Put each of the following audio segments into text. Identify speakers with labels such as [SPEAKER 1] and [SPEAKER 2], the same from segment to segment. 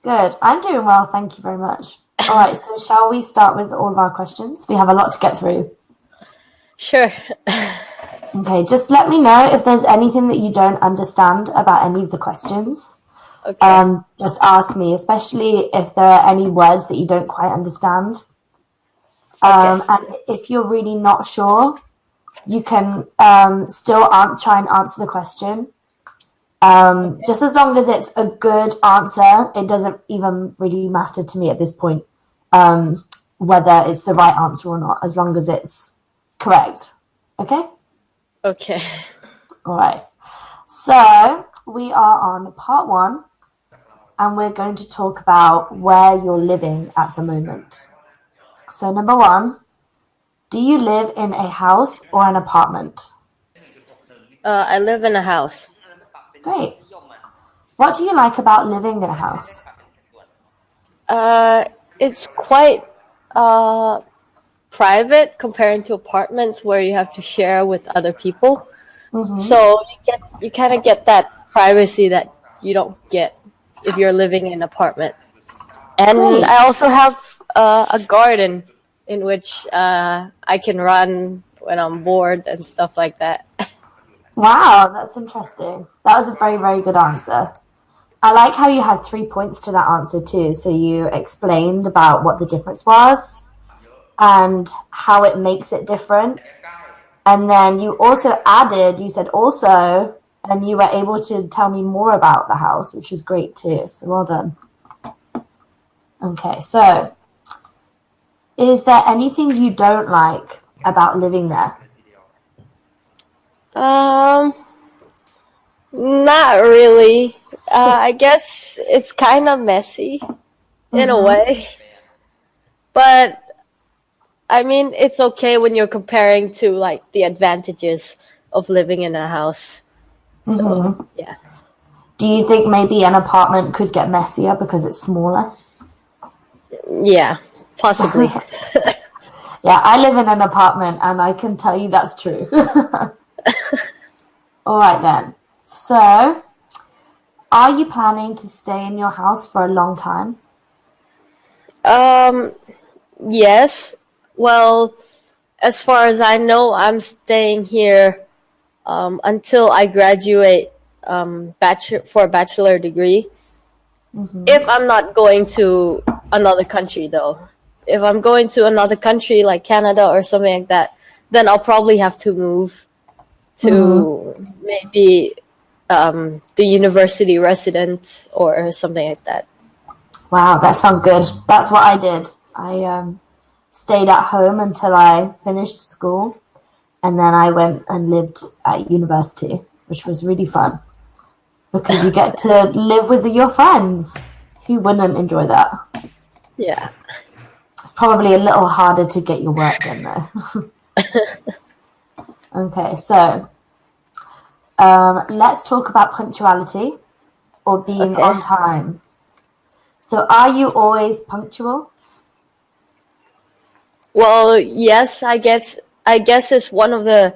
[SPEAKER 1] Good. I'm doing well, thank you very much. All right, so shall we start with all of our questions? We have a lot to get through.
[SPEAKER 2] Sure.
[SPEAKER 1] Okay, just let me know if there's anything that you don't understand about any of the questions.
[SPEAKER 2] Okay.
[SPEAKER 1] Just ask me, especially if there are any words that you don't quite understand.
[SPEAKER 2] Okay.
[SPEAKER 1] And if you're really not sure, you can still try and answer the question. Just as long as it's a good answer, it doesn't even really matter to me at this point whether it's the right answer or not, as long as it's correct. Okay?
[SPEAKER 2] Okay.
[SPEAKER 1] All right. So we are on part 1, and we're going to talk about where you're living at the moment. So number 1, do you live in a house or an apartment?
[SPEAKER 2] I live in a house.
[SPEAKER 1] Great. What do you like about living in a house?
[SPEAKER 2] It's quite private comparing to apartments where you have to share with other people.
[SPEAKER 1] Mm-hmm.
[SPEAKER 2] So you kind of get that privacy that you don't get if you're living in an apartment. And
[SPEAKER 1] Great.
[SPEAKER 2] I also have a garden in which I can run when I'm bored and stuff like that.
[SPEAKER 1] Wow, that's interesting. That was a very, very good answer. I like how you had 3 points to that answer too. So you explained about what the difference was and how it makes it different. And then you also added, you said also, and you were able to tell me more about the house, which is great too. So well done. Okay, so is there anything you don't like about living there?
[SPEAKER 2] Not really. I guess it's kind of messy in a way. But I mean, it's okay when you're comparing to like the advantages of living in a house. So, yeah.
[SPEAKER 1] Do you think maybe an apartment could get messier because it's smaller?
[SPEAKER 2] Yeah, possibly.
[SPEAKER 1] Yeah, I live in an apartment and I can tell you that's true. All right then. So, are you planning to stay in your house for a long time?
[SPEAKER 2] Yes. Well, as far as I know, I'm staying here until I graduate for a bachelor degree. If I'm not going to another country, though. If I'm going to another country like Canada or something like that, then I'll probably have to move to maybe the university resident or something like that.
[SPEAKER 1] Wow, that sounds good. That's what I did. I stayed at home until I finished school, and then I went and lived at university, which was really fun because you get to live with your friends. Who wouldn't enjoy that?
[SPEAKER 2] Yeah.
[SPEAKER 1] It's probably a little harder to get your work done though. Okay, so let's talk about punctuality or being on time. So are you always punctual?
[SPEAKER 2] Well, yes, I guess it's one of the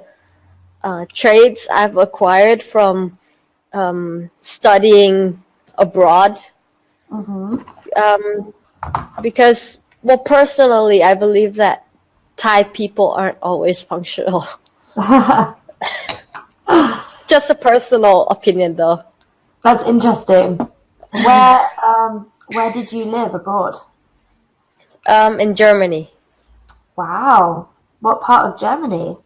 [SPEAKER 2] traits I've acquired from studying abroad. Because, well, personally, I believe that Thai people aren't always punctual. Just a personal opinion, though.
[SPEAKER 1] That's interesting. Where did you live abroad?
[SPEAKER 2] In Germany.
[SPEAKER 1] Wow. What part of Germany?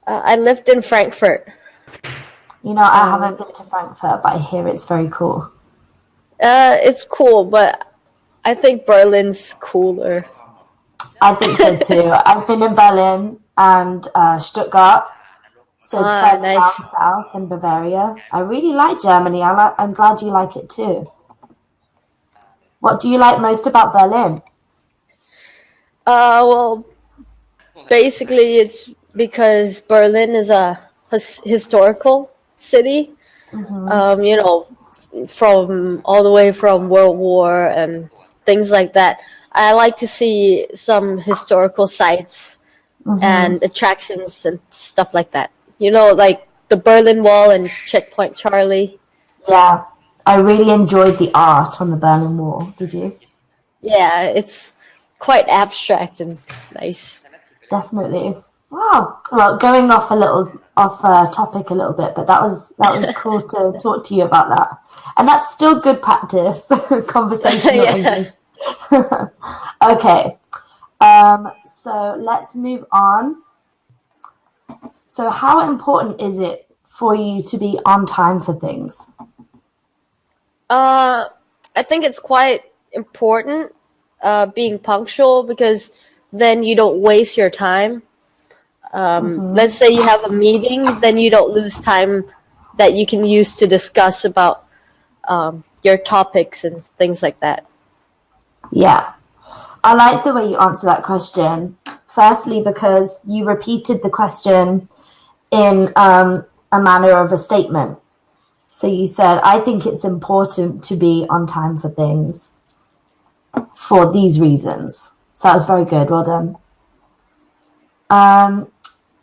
[SPEAKER 2] I lived in Frankfurt.
[SPEAKER 1] You know, I haven't been to Frankfurt, but I hear it's very cool.
[SPEAKER 2] It's cool, but I think Berlin's cooler.
[SPEAKER 1] I think so too. I've been in Berlin and Stuttgart. So
[SPEAKER 2] nice.
[SPEAKER 1] down south in Bavaria. I really like Germany. I'm glad you like it too. What do you like most about Berlin?
[SPEAKER 2] Well, basically it's because Berlin is a historical city. You know, from all the way from World War and things like that. I like to see some historical sites and attractions and stuff like that. You know, like the Berlin Wall and Checkpoint Charlie.
[SPEAKER 1] Yeah, I really enjoyed the art on the Berlin Wall. Did you?
[SPEAKER 2] Yeah, it's quite abstract and nice.
[SPEAKER 1] Definitely. Wow. Well, going off topic a little bit, but that was cool to talk to you about that. And that's still good practice, conversational English. Okay. So let's move on. So how important is it for you to be on time for things?
[SPEAKER 2] I think it's quite important, being punctual, because then you don't waste your time. Let's say you have a meeting, then you don't lose time that you can use to discuss about your topics and things like that.
[SPEAKER 1] Yeah. I like the way you answer that question. Firstly, because you repeated the question in a manner of a statement. So you said, I think it's important to be on time for things for these reasons. So that was very good. Well done.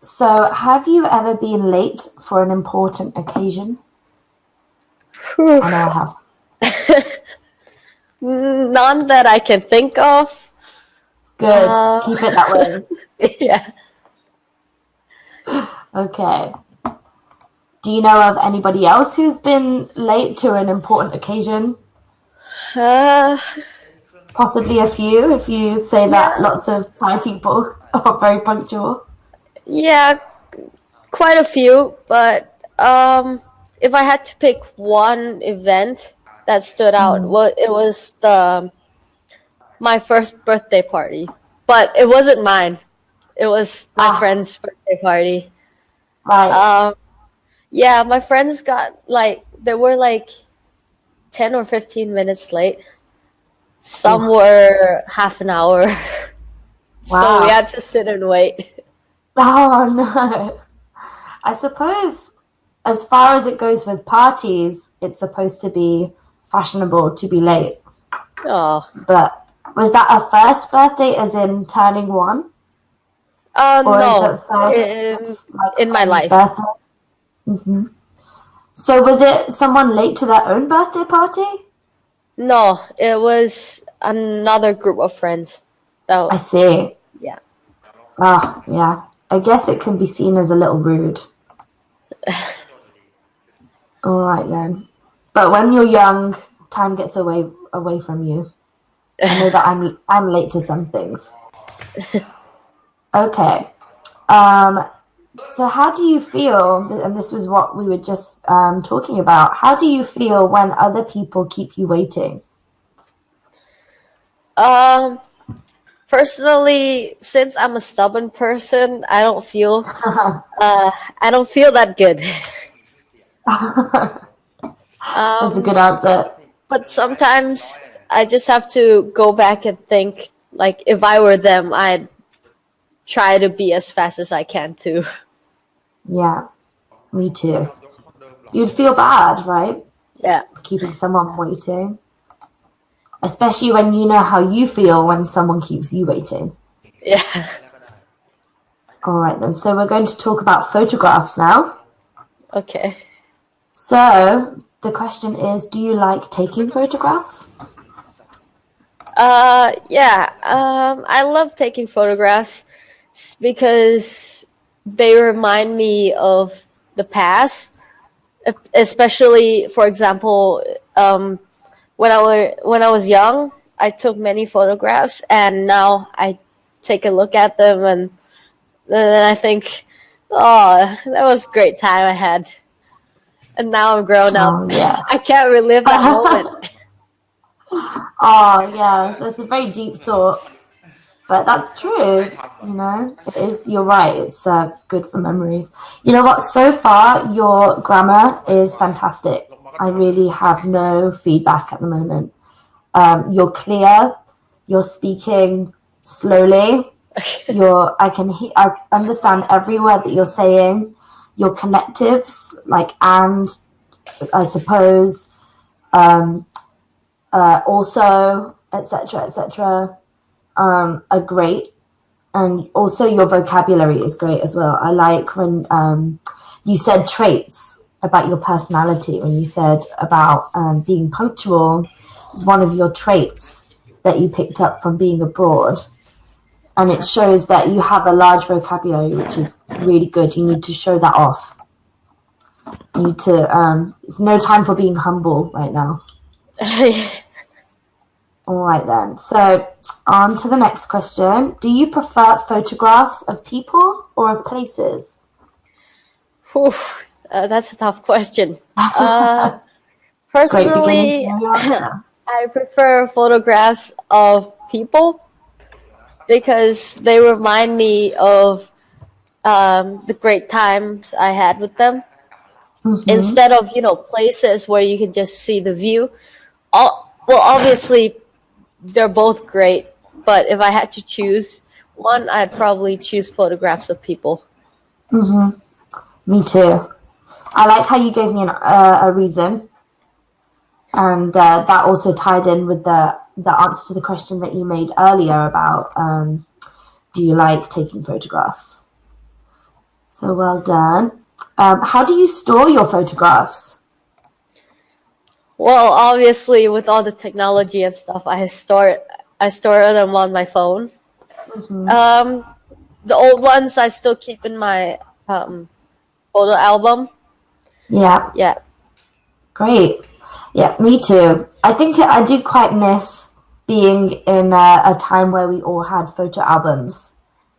[SPEAKER 1] So have you ever been late for an important occasion? I know I have.
[SPEAKER 2] None that I can think of.
[SPEAKER 1] Good. Keep it that way.
[SPEAKER 2] Yeah.
[SPEAKER 1] Okay. Do you know of anybody else who's been late to an important occasion? Possibly a few, if you say that lots of Thai people are very punctual.
[SPEAKER 2] Yeah, quite a few. But if I had to pick one event that stood out, it was my first birthday party. But it wasn't mine. It was my friend's birthday party.
[SPEAKER 1] Right.
[SPEAKER 2] Yeah, my friends they were 10 or 15 minutes late. Some were half an hour. So we had to sit and wait.
[SPEAKER 1] Oh, no. I suppose as far as it goes with parties, it's supposed to be fashionable to be late.
[SPEAKER 2] Oh.
[SPEAKER 1] But was that a first birthday as in turning one?
[SPEAKER 2] No, in my life.
[SPEAKER 1] Birthday? Mm-hmm. So was it someone late to their own birthday party?
[SPEAKER 2] No, it was another group of friends.
[SPEAKER 1] I see.
[SPEAKER 2] Yeah.
[SPEAKER 1] Oh, yeah. I guess it can be seen as a little rude. All right then. But when you're young, time gets away from you. I know that I'm late to some things. Okay. So how do you feel, and this was what we were just talking about, how do you feel when other people keep you waiting?
[SPEAKER 2] Personally, since I'm a stubborn person, I don't feel that good.
[SPEAKER 1] That's a good answer.
[SPEAKER 2] But sometimes I just have to go back and think, like, if I were them, I'd try to be as fast as I can too.
[SPEAKER 1] Yeah, me too. You'd feel bad, right?
[SPEAKER 2] Yeah.
[SPEAKER 1] Keeping someone waiting. Especially when you know how you feel when someone keeps you waiting.
[SPEAKER 2] Yeah.
[SPEAKER 1] All right then, so we're going to talk about photographs now.
[SPEAKER 2] Okay.
[SPEAKER 1] So, the question is, do you like taking photographs?
[SPEAKER 2] Yeah. I love taking photographs because they remind me of the past, especially, for example, when I was young, I took many photographs, and now I take a look at them, and then I think, oh, that was a great time I had. And now I'm grown up.
[SPEAKER 1] Yeah.
[SPEAKER 2] I can't relive that moment.
[SPEAKER 1] Oh, yeah, that's a very deep thought. But that's true, you know. You're right, it's good for memories. You know what, so far your grammar is fantastic. I really have no feedback at the moment. You're clear, you're speaking slowly, I understand every word that you're saying. Your connectives, like and, I suppose, also, etc., are great, and also your vocabulary is great as well. I like when you said traits. about your personality when you said about being punctual is one of your traits that you picked up from being abroad. And it shows that you have a large vocabulary, which is really good. You need to show that off. You need to, it's no time for being humble right now. All right then. So on to the next question. Do you prefer photographs of people or of places?
[SPEAKER 2] That's a tough question. Personally, I prefer photographs of people because they remind me of the great times I had with them. Instead of, places where you can just see the view. Well, obviously, they're both great, but if I had to choose one, I'd probably choose photographs of people.
[SPEAKER 1] Me too. I like how you gave me a reason, and that also tied in with the answer to the question that you made earlier about do you like taking photographs? So well done. How do you store your photographs?
[SPEAKER 2] Well, obviously, with all the technology and stuff, I store them on my phone. The old ones I still keep in my photo album. Yeah.
[SPEAKER 1] Great. Yeah, me too. I think I do quite miss being in a time where we all had photo albums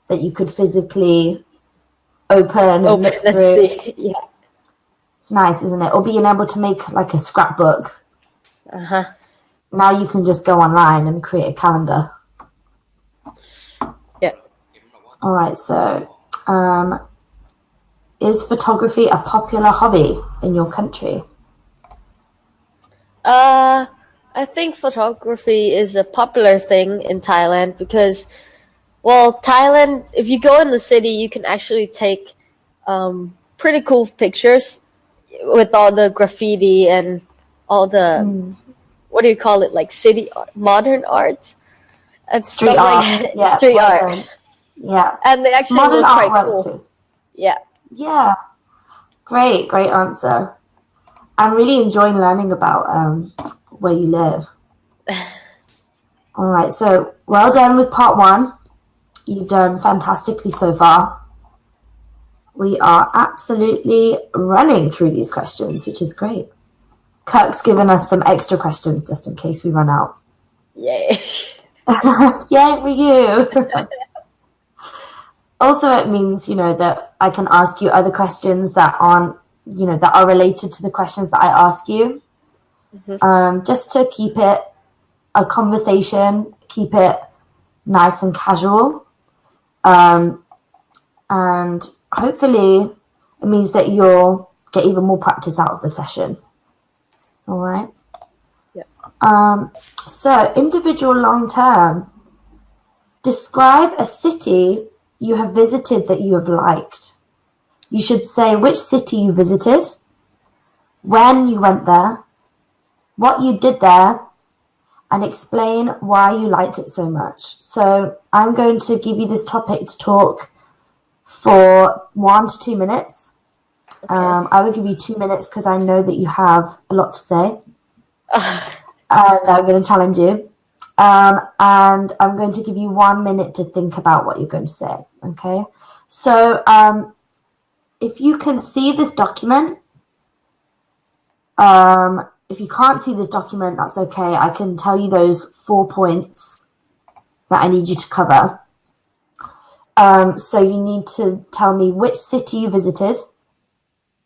[SPEAKER 1] that you could physically open and look through.
[SPEAKER 2] See. Yeah.
[SPEAKER 1] It's nice, isn't it? Or being able to make like a scrapbook. Now you can just go online and create a calendar.
[SPEAKER 2] Yeah.
[SPEAKER 1] All right, so is photography a popular hobby in your country?
[SPEAKER 2] I think photography is a popular thing in Thailand because, well, Thailand, if you go in the city, you can actually take pretty cool pictures with all the graffiti and all the, what do you call it, like city art, modern art? And
[SPEAKER 1] street
[SPEAKER 2] stuff
[SPEAKER 1] art.
[SPEAKER 2] like that.
[SPEAKER 1] Yeah,
[SPEAKER 2] street art.
[SPEAKER 1] Yeah.
[SPEAKER 2] And they actually
[SPEAKER 1] modern
[SPEAKER 2] look
[SPEAKER 1] art
[SPEAKER 2] quite
[SPEAKER 1] works
[SPEAKER 2] cool.
[SPEAKER 1] Too.
[SPEAKER 2] Yeah.
[SPEAKER 1] Yeah. Great answer. I'm really enjoying learning about where you live. All right, so well done with part 1. You've done fantastically so far. We are absolutely running through these questions, which is great. Kirk's given us some extra questions just in case we run out.
[SPEAKER 2] Yay.
[SPEAKER 1] Yay for you. Also, it means, that I can ask you other questions that aren't, that are related to the questions that I ask you. Just to keep it a conversation, keep it nice and casual. And hopefully it means that you'll get even more practice out of the session. All right?
[SPEAKER 2] Yeah.
[SPEAKER 1] So, individual long term. Describe a city you have visited that you have liked. You should say which city you visited, when you went there, what you did there, and explain why you liked it so much. So I'm going to give you this topic to talk for 1 to 2 minutes. Okay. I will give you 2 minutes because I know that you have a lot to say. And I'm going to challenge you. And I'm going to give you 1 minute to think about what you're going to say. Okay? So if you can see this document, if you can't see this document, that's okay. I can tell you those 4 points that I need you to cover. So you need to tell me which city you visited.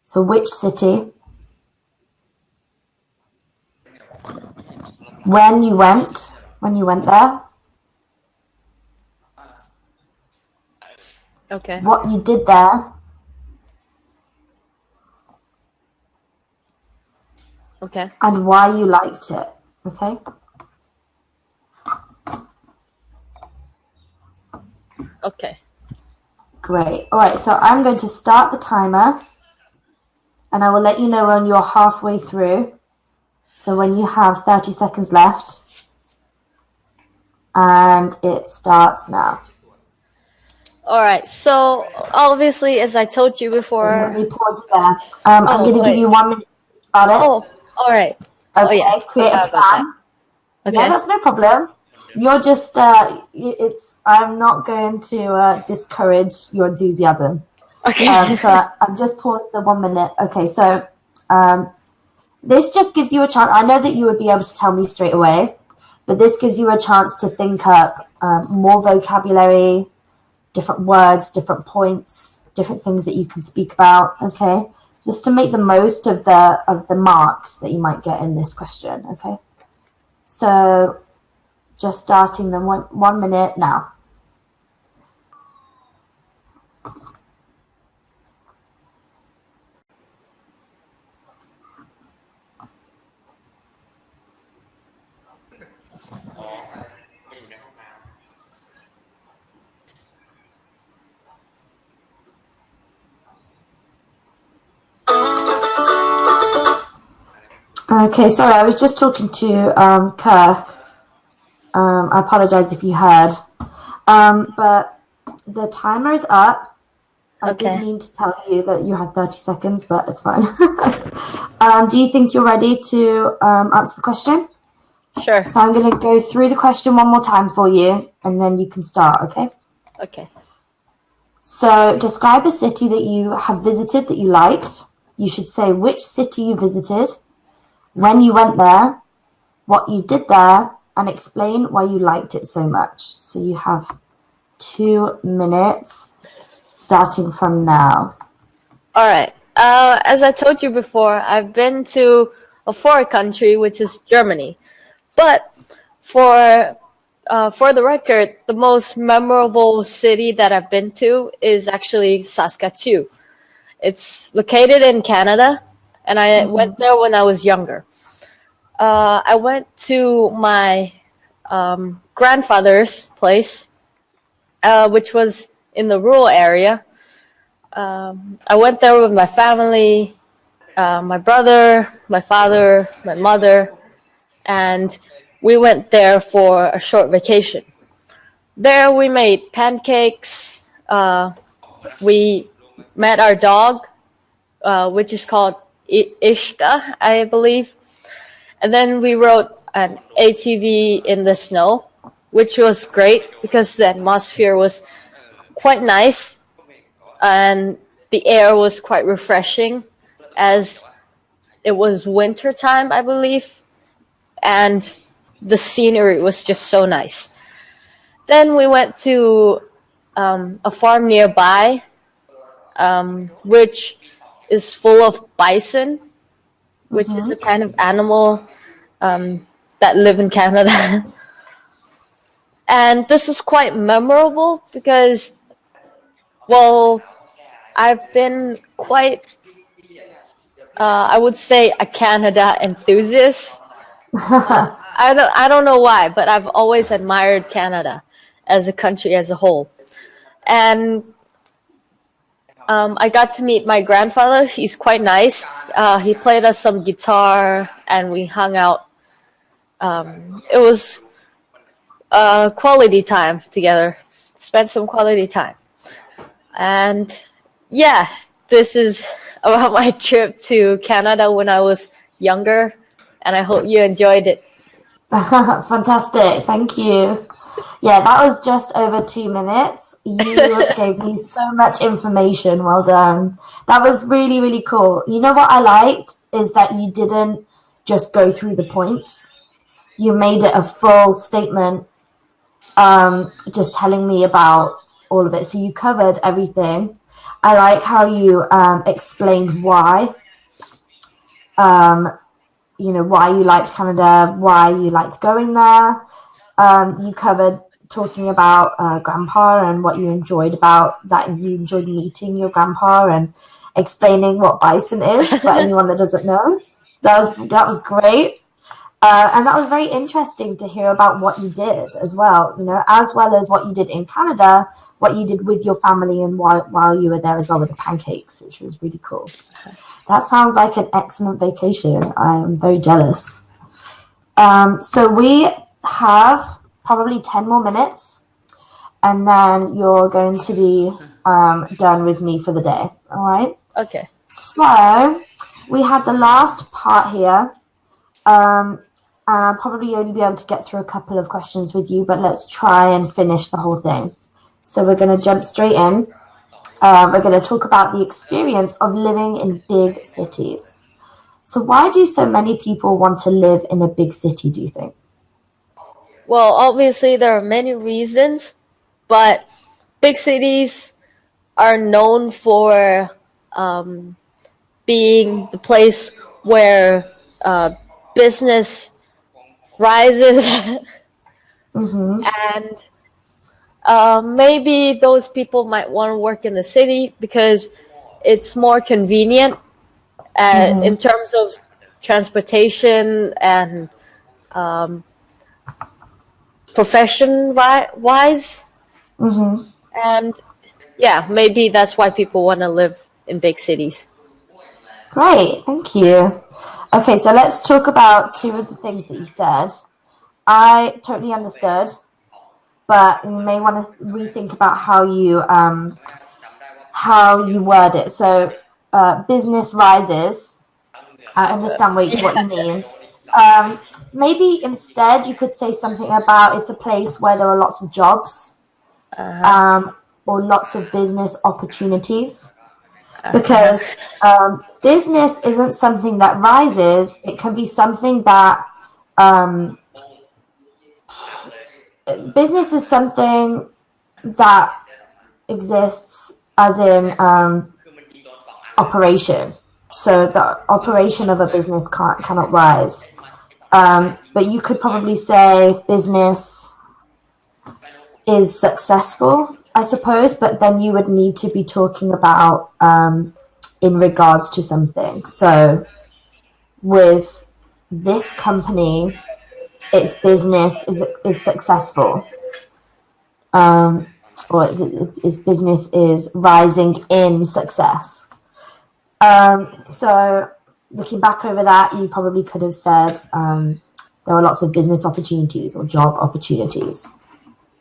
[SPEAKER 1] So which city, when you went there.
[SPEAKER 2] Okay.
[SPEAKER 1] What you did there.
[SPEAKER 2] Okay.
[SPEAKER 1] And why you liked it. Okay?
[SPEAKER 2] Okay.
[SPEAKER 1] Great. All right, so I'm going to start the timer. And I will let you know when you're halfway through. So when you have 30 seconds left. And it starts now.
[SPEAKER 2] All right. So obviously, as I told you
[SPEAKER 1] Let
[SPEAKER 2] before.
[SPEAKER 1] me pause there. I'm going to give you 1 minute about it.
[SPEAKER 2] Oh, all right.
[SPEAKER 1] Okay,
[SPEAKER 2] yeah.
[SPEAKER 1] create a plan.
[SPEAKER 2] Okay.
[SPEAKER 1] Yeah, that's no problem. You're just, I'm not going to discourage your enthusiasm.
[SPEAKER 2] Okay.
[SPEAKER 1] So I've just paused the 1 minute. Okay, so this just gives you a chance. I know that you would be able to tell me straight away, but this gives you a chance to think up more vocabulary, different words, different points, different things that you can speak about. Okay, just to make the most of the marks that you might get in this question. Okay, so just starting them 1 minute now. Okay, sorry, I was just talking to Kirk. I apologize if you heard. But the timer is up. I didn't mean to tell you that you had 30 seconds, but it's fine. Do you think you're ready to answer the question?
[SPEAKER 2] Sure.
[SPEAKER 1] So I'm going to go through the question one more time for you, and then you can start, okay?
[SPEAKER 2] Okay.
[SPEAKER 1] So describe a city that you have visited that you liked. You should say which city you visited, when you went there, what you did there, and explain why you liked it so much. So you have 2 minutes starting from now.
[SPEAKER 2] All right. As I told you before, I've been to a foreign country, which is Germany. But for the record, the most memorable city that I've been to is actually Saskatchewan. It's located in Canada, and I went there when I was younger. I went to my grandfather's place, which was in the rural area. I went there with my family, my brother, my father, my mother, and we went there for a short vacation. There we made pancakes. We met our dog, which is called Ishka, I believe. And then we rode an ATV in the snow, which was great because the atmosphere was quite nice and the air was quite refreshing as it was winter time, I believe, and the scenery was just so nice. Then we went to a farm nearby, which is full of bison, which is a kind of animal that live in Canada. And this is quite memorable because, well, I've been quite, I would say, a Canada enthusiast. I don't know why, but I've always admired Canada as a country as a whole. And I got to meet my grandfather. He's quite nice. He played us some guitar and we hung out. It was quality time together. Spent some quality time. And yeah, this is about my trip to Canada when I was younger. And I hope you enjoyed it.
[SPEAKER 1] Fantastic. Thank you. Yeah, that was just over 2 minutes. You gave me so much information. Well done. That was really, really cool. You know what I liked is that you didn't just go through the points. You made it a full statement, just telling me about all of it. So you covered everything. I like how you explained why. Why you liked Canada, why you liked going there. You covered talking about grandpa and what you enjoyed about that. You enjoyed meeting your grandpa and explaining what bison is for anyone that doesn't know. That was great. And that was very interesting to hear about what you did as well, as well as what you did in Canada, what you did with your family and while you were there as well with the pancakes, which was really cool. That sounds like an excellent vacation. I am very jealous. So we have probably 10 more minutes. and then you're going to be done with me for the day. All right?
[SPEAKER 2] Okay.
[SPEAKER 1] So we had the last part here. And I'll probably only be able to get through a couple of questions with you, but let's try and finish the whole thing. So we're going to jump straight in. We're going to talk about the experience of living in big cities. So why do so many people want to live in a big city, do you think?
[SPEAKER 2] Well, obviously there are many reasons, but big cities are known for being the place where business rises. And maybe those people might want to work in the city because it's more convenient in terms of transportation and profession-wise. And yeah, maybe that's why people want to live in big cities.
[SPEAKER 1] Great, thank you. Okay, so let's talk about two of the things that you said. I totally understood, but you may want to rethink about how you word it. So business rises. I understand what you mean. Maybe instead you could say something about it's a place where there are lots of jobs or lots of business opportunities. Because business isn't something that rises. It can be something that business is something that exists as in operation. So the operation of a business cannot rise. But you could probably say business is successful, I suppose, but then you would need to be talking about in regards to something. So with this company, its business is successful, or its business is rising in success. So looking back over that, you probably could have said there are lots of business opportunities or job opportunities.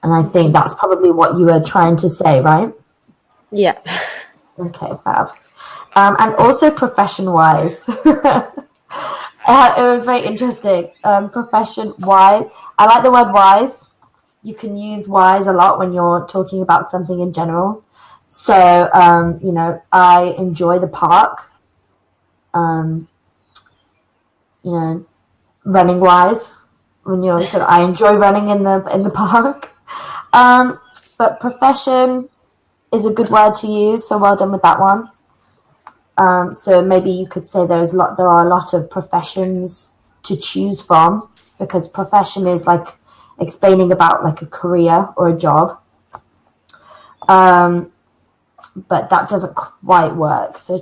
[SPEAKER 1] And I think that's probably what you were trying to say, right?
[SPEAKER 2] Yeah.
[SPEAKER 1] Okay, fab. And also profession-wise. It was very interesting. Profession-wise. I like the word wise. You can use wise a lot when you're talking about something in general. So, I enjoy the park. Running wise. When you said I enjoy running in the park. But profession is a good word to use, so well done with that one. So maybe you could say there are a lot of professions to choose from, because profession is like explaining about like a career or a job. But that doesn't quite work. So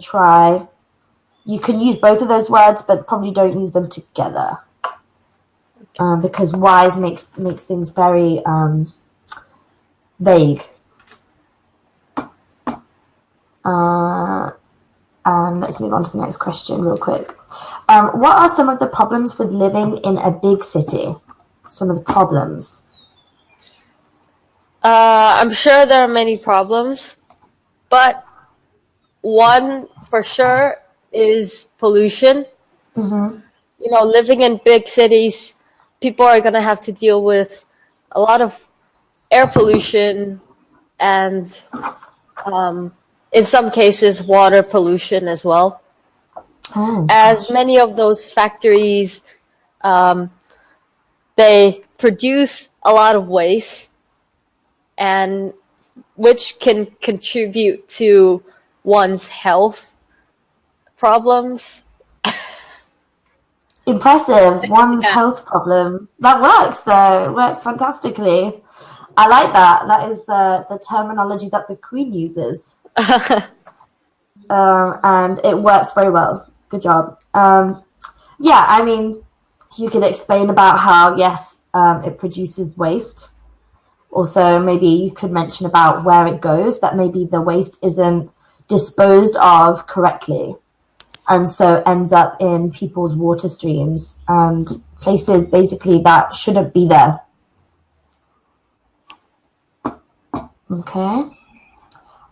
[SPEAKER 1] you can use both of those words, but probably don't use them together. Because wise makes things very vague. And let's move on to the next question real quick. What are some of the problems with living in a big city? Some of the problems.
[SPEAKER 2] I'm sure there are many problems, but one for sure is pollution. Living in big cities, people are going to have to deal with a lot of air pollution and in some cases water pollution as well. As many of those factories, they produce a lot of waste, and which can contribute to one's health problems.
[SPEAKER 1] Impressive. One's health problems. That works, though. It works fantastically. I like that. That is the terminology that the Queen uses. And it works very well. Good job. Yeah, I mean, you could explain about how, yes, it produces waste. Also, maybe you could mention about where it goes, that maybe the waste isn't disposed of correctly, and so ends up in people's water streams and places basically that shouldn't be there. Okay.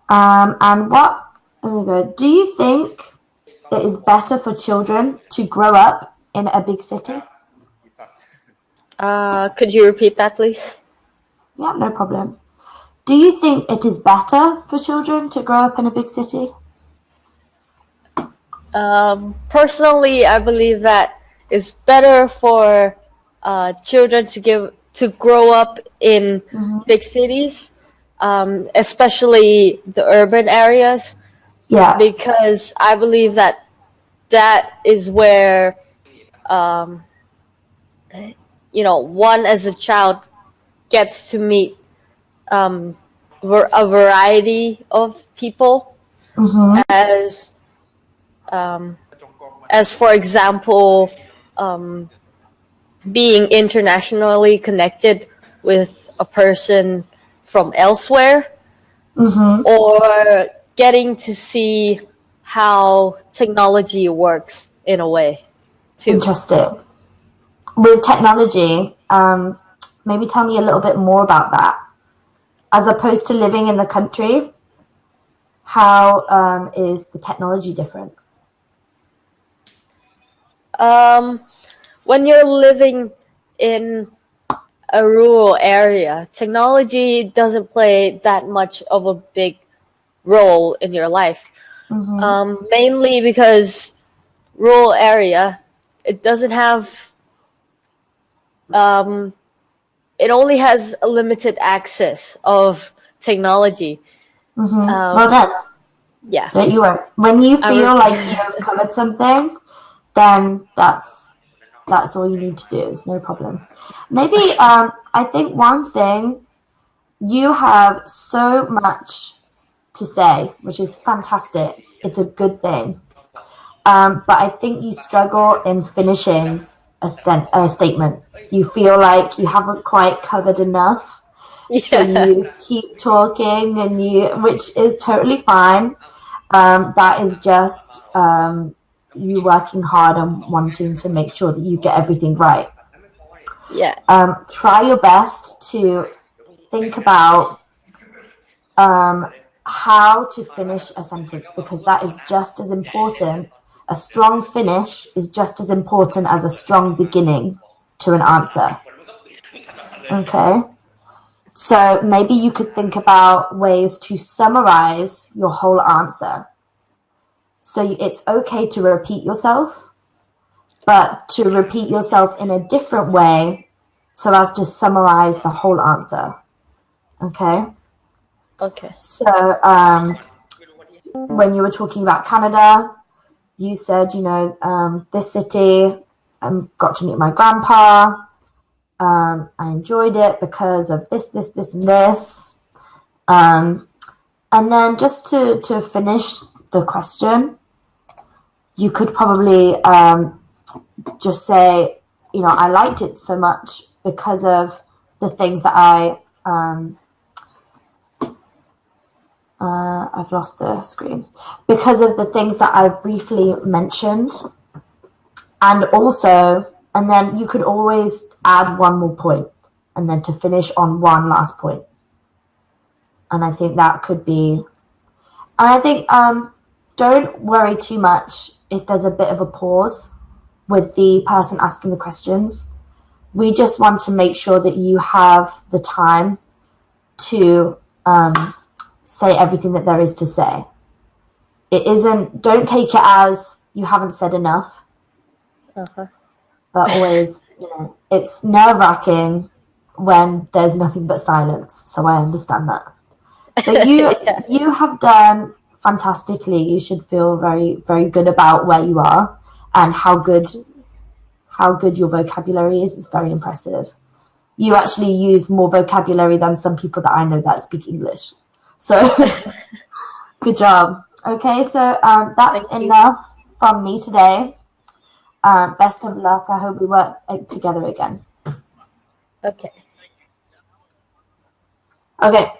[SPEAKER 1] And there we go. Do you think it is better for children to grow up in a big city?
[SPEAKER 2] Could you repeat that, please?
[SPEAKER 1] Yeah, no problem. Do you think it is better for children to grow up in a big city?
[SPEAKER 2] Personally, I believe that it's better for children to grow up in big cities, especially the urban areas.
[SPEAKER 1] Yeah.
[SPEAKER 2] Because I believe that is where, one as a child gets to meet a variety of people, as for example, being internationally connected with a person from elsewhere, or getting to see how technology works in a way too.
[SPEAKER 1] Interesting. With technology, maybe tell me a little bit more about that. As opposed to living in the country, how is the technology different?
[SPEAKER 2] When you're living in a rural area, technology doesn't play that much of a big role in your life. Mainly because rural area, it doesn't have, it only has a limited access of technology.
[SPEAKER 1] Well done.
[SPEAKER 2] Yeah.
[SPEAKER 1] Don't you worry. When you feel like you've covered something, then that's all you need to do. It's no problem. Maybe I think one thing, you have so much to say, which is fantastic. It's a good thing. But I think you struggle in finishing a statement. You feel like you haven't quite covered enough.
[SPEAKER 2] Yeah.
[SPEAKER 1] So you keep talking, which is totally fine. That is just you working hard and wanting to make sure that you get everything right.
[SPEAKER 2] Yeah.
[SPEAKER 1] Try your best to think about how to finish a sentence, because that is just as important. A strong finish is just as important as a strong beginning to an answer. Okay? So maybe you could think about ways to summarize your whole answer. So it's okay to repeat yourself, but to repeat yourself in a different way so as to summarize the whole answer. Okay?
[SPEAKER 2] Okay.
[SPEAKER 1] So when you were talking about Canada, you said, this city, got to meet my grandpa. I enjoyed it because of this, and this. And then just to finish the question, you could probably just say, I liked it so much because of the things that I've lost the screen. Because of the things that I've briefly mentioned. And then you could always add one more point and then to finish on one last point. And I think that could be, and I think don't worry too much if there's a bit of a pause with the person asking the questions. We just want to make sure that you have the time to say everything that there is to say. Don't take it as you haven't said enough. But always, it's nerve-wracking when there's nothing but silence. So I understand that. But you have done fantastically. You should feel very, very good about where you are and how good your vocabulary is. It's very impressive. You actually use more vocabulary than some people that I know that speak English. So good job. Okay, so that's enough from me today. Best of luck. I hope we work together again.
[SPEAKER 2] Okay.
[SPEAKER 1] Okay.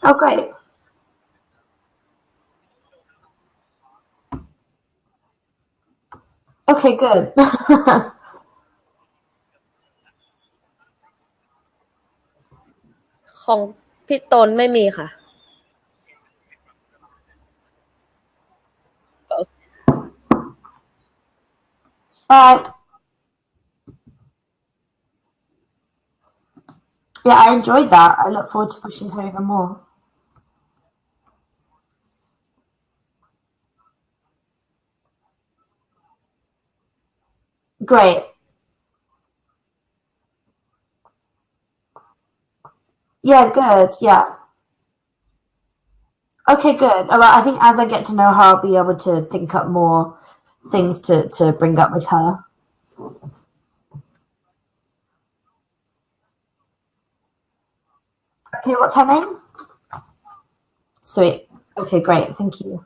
[SPEAKER 1] Oh, great. Okay, good.
[SPEAKER 2] ของพี่ตนไม่มีค่ะ
[SPEAKER 1] Bye. Yeah, I enjoyed that. I look forward to pushing her even more. Great. Yeah, good. Yeah. Okay, good. All right, I think as I get to know her, I'll be able to think up more things to bring up with her. Okay, what's her name? Sweet. Okay, great. Thank you.